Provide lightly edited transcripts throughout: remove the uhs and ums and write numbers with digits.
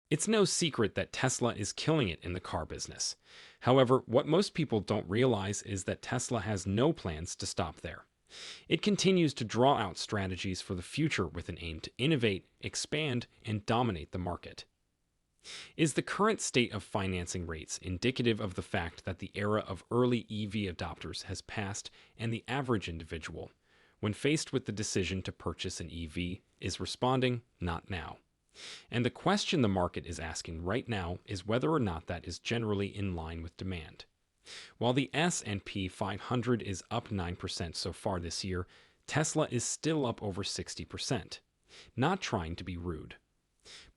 It's no secret that Tesla is killing it in the car business. However, what most people don't realize is that Tesla has no plans to stop there. It continues to draw out strategies for the future with an aim to innovate, expand, and dominate the market. Is the current state of financing rates indicative of the fact that the era of early EV adopters has passed and the average individual, when faced with the decision to purchase an EV, is responding, "Not now"? And the question the market is asking right now is whether or not that is generally in line with demand. While the S&P 500 is up 9% so far this year, Tesla is still up over 60%. Not trying to be rude.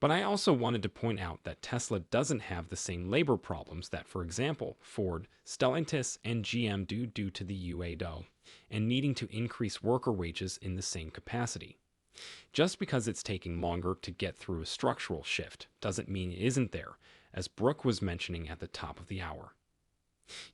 But I also wanted to point out that Tesla doesn't have the same labor problems that, for example, Ford, Stellantis, and GM do due to the UAW, and needing to increase worker wages in the same capacity. Just because it's taking longer to get through a structural shift doesn't mean it isn't there, as Brooke was mentioning at the top of the hour.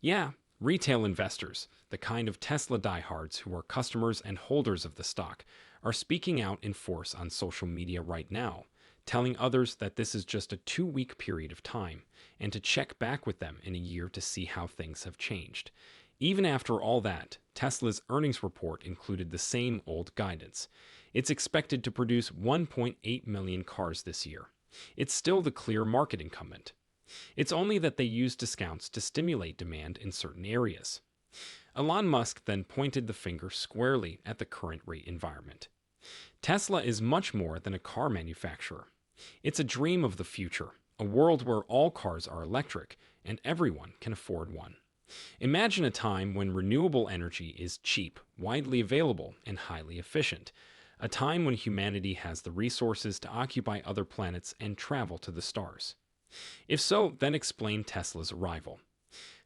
Yeah, retail investors, the kind of Tesla diehards who are customers and holders of the stock, are speaking out in force on social media right now, telling others that this is just a 2-week period of time, and to check back with them in a year to see how things have changed. Even after all that, Tesla's earnings report included the same old guidance. It's expected to produce 1.8 million cars this year. It's still the clear market incumbent. It's only that they use discounts to stimulate demand in certain areas. Elon Musk then pointed the finger squarely at the current rate environment. Tesla is much more than a car manufacturer. It's a dream of the future, a world where all cars are electric and everyone can afford one. Imagine a time when renewable energy is cheap, widely available, and highly efficient. A time when humanity has the resources to occupy other planets and travel to the stars. If so, then explain Tesla's arrival.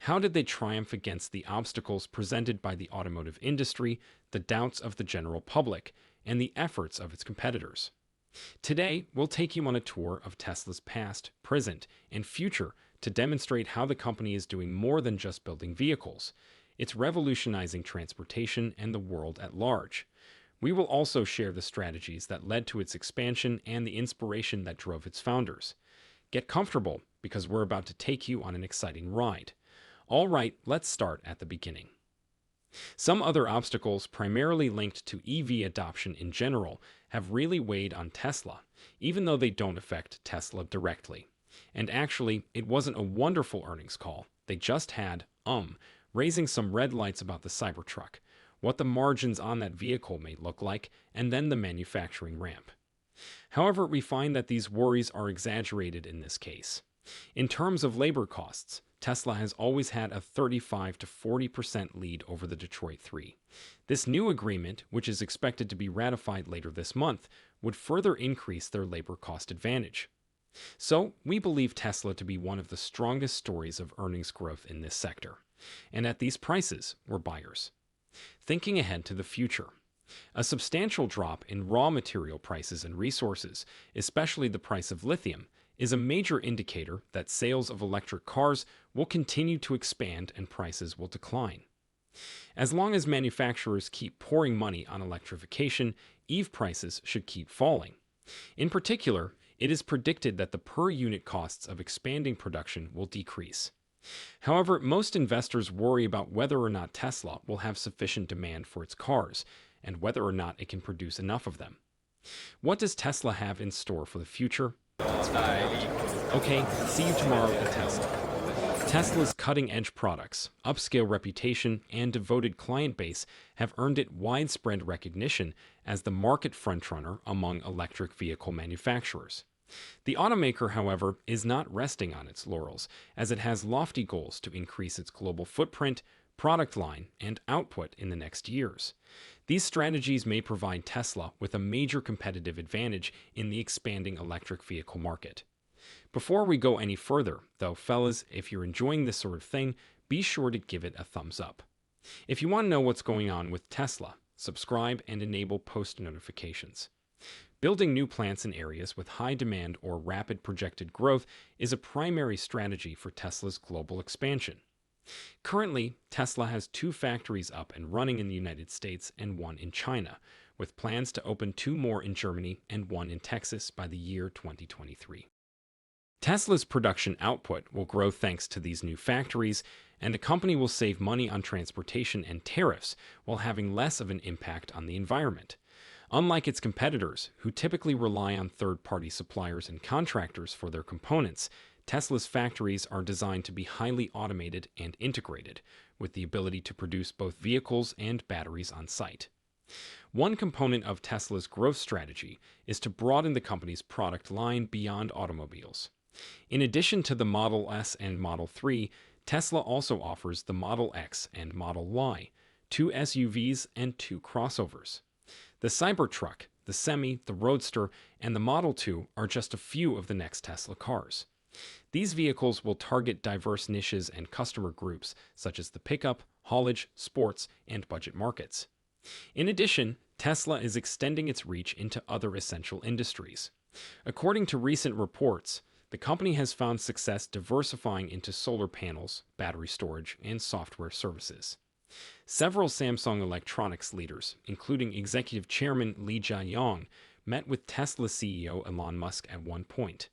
How did they triumph against the obstacles presented by the automotive industry, the doubts of the general public, and the efforts of its competitors? Today, we'll take you on a tour of Tesla's past, present, and future to demonstrate how the company is doing more than just building vehicles. It's revolutionizing transportation and the world at large. We will also share the strategies that led to its expansion and the inspiration that drove its founders. Get comfortable, because we're about to take you on an exciting ride. All right, let's start at the beginning. Some other obstacles, primarily linked to EV adoption in general, have really weighed on Tesla, even though they don't affect Tesla directly. And actually, it wasn't a wonderful earnings call. They just had, raising some red lights about the Cybertruck, what the margins on that vehicle may look like, and then the manufacturing ramp. However, we find that these worries are exaggerated in this case. In terms of labor costs, Tesla has always had a 35 to 40% lead over the Detroit 3. This new agreement, which is expected to be ratified later this month, would further increase their labor cost advantage. So, we believe Tesla to be one of the strongest stories of earnings growth in this sector. And at these prices, we're buyers. Thinking ahead to the future. A substantial drop in raw material prices and resources, especially the price of lithium, is a major indicator that sales of electric cars will continue to expand and prices will decline. As long as manufacturers keep pouring money on electrification, EV prices should keep falling. In particular, it is predicted that the per-unit costs of expanding production will decrease. However, most investors worry about whether or not Tesla will have sufficient demand for its cars, and whether or not it can produce enough of them. What does Tesla have in store for the future? Let's find out. Okay, see you tomorrow at Tesla. Tesla's cutting-edge products, upscale reputation, and devoted client base have earned it widespread recognition as the market frontrunner among electric vehicle manufacturers. The automaker, however, is not resting on its laurels, as it has lofty goals to increase its global footprint, product line, and output in the next years. These strategies may provide Tesla with a major competitive advantage in the expanding electric vehicle market. Before we go any further, though, fellas, if you're enjoying this sort of thing, be sure to give it a thumbs up. If you want to know what's going on with Tesla, subscribe and enable post notifications. Building new plants in areas with high demand or rapid projected growth is a primary strategy for Tesla's global expansion. Currently, Tesla has 2 factories up and running in the United States and 1 in China, with plans to open 2 more in Germany and 1 in Texas by the year 2023. Tesla's production output will grow thanks to these new factories, and the company will save money on transportation and tariffs while having less of an impact on the environment. Unlike its competitors, who typically rely on third-party suppliers and contractors for their components, Tesla's factories are designed to be highly automated and integrated, with the ability to produce both vehicles and batteries on site. One component of Tesla's growth strategy is to broaden the company's product line beyond automobiles. In addition to the Model S and Model 3, Tesla also offers the Model X and Model Y, two SUVs and two crossovers. The Cybertruck, the Semi, the Roadster, and the Model 2 are just a few of the next Tesla cars. These vehicles will target diverse niches and customer groups such as the pickup, haulage, sports, and budget markets. In addition, Tesla is extending its reach into other essential industries. According to recent reports, the company has found success diversifying into solar panels, battery storage, and software services. Several Samsung Electronics leaders, including Executive Chairman Li Jiayong, met with Tesla CEO Elon Musk at one point.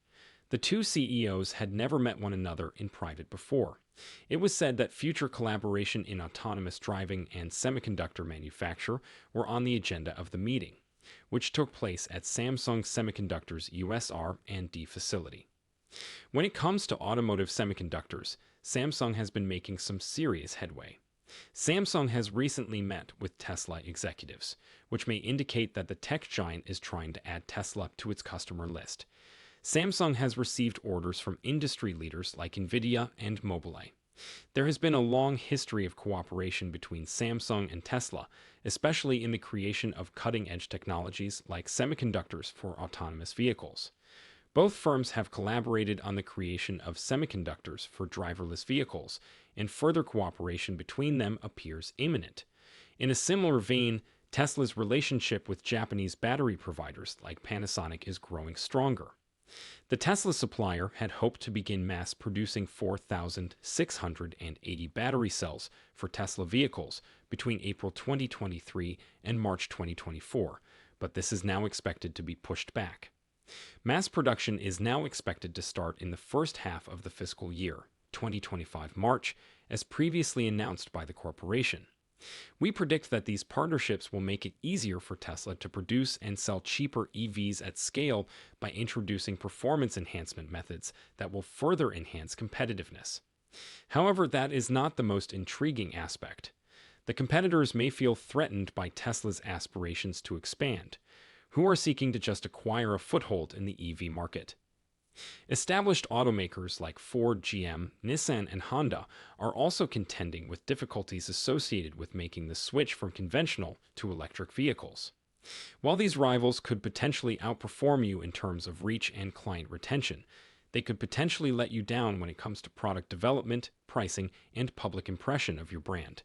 The two CEOs had never met one another in private before. It was said that future collaboration in autonomous driving and semiconductor manufacture were on the agenda of the meeting, which took place at Samsung Semiconductor's US R&D facility. When it comes to automotive semiconductors, Samsung has been making some serious headway. Samsung has recently met with Tesla executives, which may indicate that the tech giant is trying to add Tesla to its customer list. Samsung has received orders from industry leaders like NVIDIA and Mobileye. There has been a long history of cooperation between Samsung and Tesla, especially in the creation of cutting-edge technologies like semiconductors for autonomous vehicles. Both firms have collaborated on the creation of semiconductors for driverless vehicles, and further cooperation between them appears imminent. In a similar vein, Tesla's relationship with Japanese battery providers like Panasonic is growing stronger. The Tesla supplier had hoped to begin mass producing 4,680 battery cells for Tesla vehicles between April 2023 and March 2024, but this is now expected to be pushed back. Mass production is now expected to start in the first half of the fiscal year, 2025 March, as previously announced by the corporation. We predict that these partnerships will make it easier for Tesla to produce and sell cheaper EVs at scale by introducing performance enhancement methods that will further enhance competitiveness. However, that is not the most intriguing aspect. The competitors may feel threatened by Tesla's aspirations to expand, who are seeking to just acquire a foothold in the EV market. Established automakers like Ford, GM, Nissan, and Honda are also contending with difficulties associated with making the switch from conventional to electric vehicles. While these rivals could potentially outperform you in terms of reach and client retention, they could potentially let you down when it comes to product development, pricing, and public impression of your brand.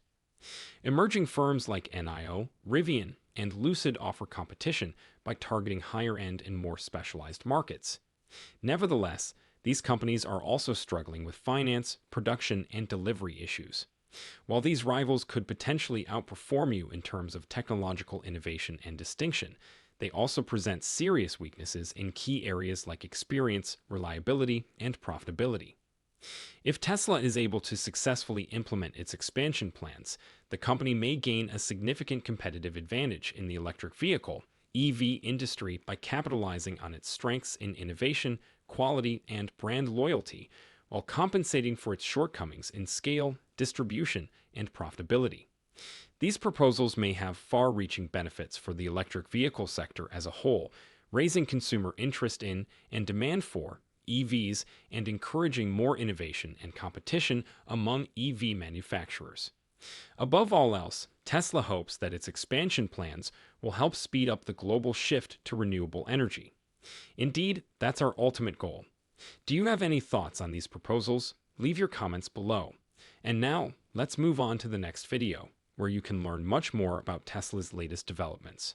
Emerging firms like NIO, Rivian, and Lucid offer competition by targeting higher-end and more specialized markets. Nevertheless, these companies are also struggling with finance, production, and delivery issues. While these rivals could potentially outperform you in terms of technological innovation and distinction, they also present serious weaknesses in key areas like experience, reliability, and profitability. If Tesla is able to successfully implement its expansion plans, the company may gain a significant competitive advantage in the electric vehicle EV industry by capitalizing on its strengths in innovation, quality, and brand loyalty, while compensating for its shortcomings in scale, distribution, and profitability. These proposals may have far-reaching benefits for the electric vehicle sector as a whole, raising consumer interest in and demand for EVs and encouraging more innovation and competition among EV manufacturers. Above all else, Tesla hopes that its expansion plans will help speed up the global shift to renewable energy. Indeed, that's our ultimate goal. Do you have any thoughts on these proposals? Leave your comments below. And now, let's move on to the next video, where you can learn much more about Tesla's latest developments.